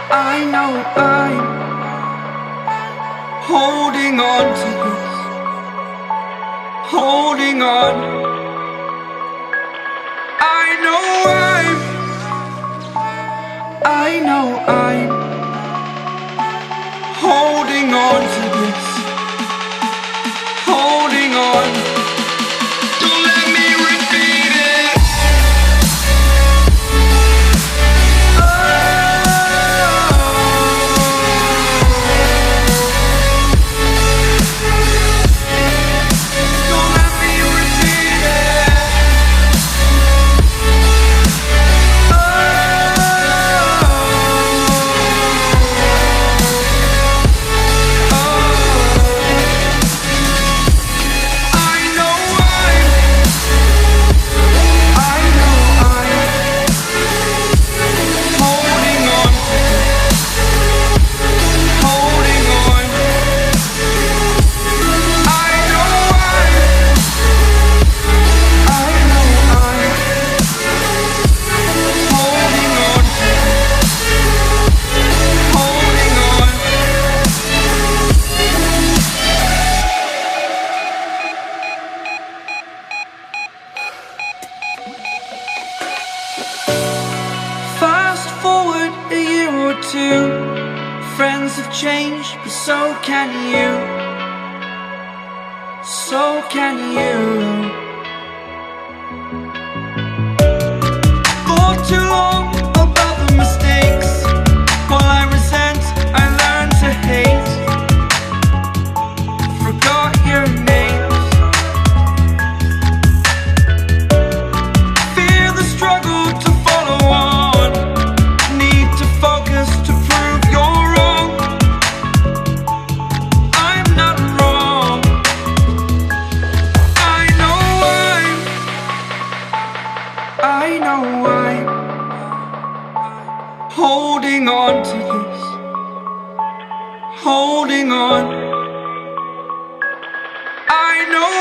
I know I'm holding on to this, holding on. I know I'm holding on to this, holding on. Don't let me repeat it. Don't let me repeat it. Fast forward a year or two, friends have changed, but so can you, so can you. Thought too long about the mistakes, while I resent, I learned to hate. Forgot your names. Fear the struggle to follow on, need to focus to prove you're wrong. I'm not wrong. I know I'm holding on to this, holding on. I know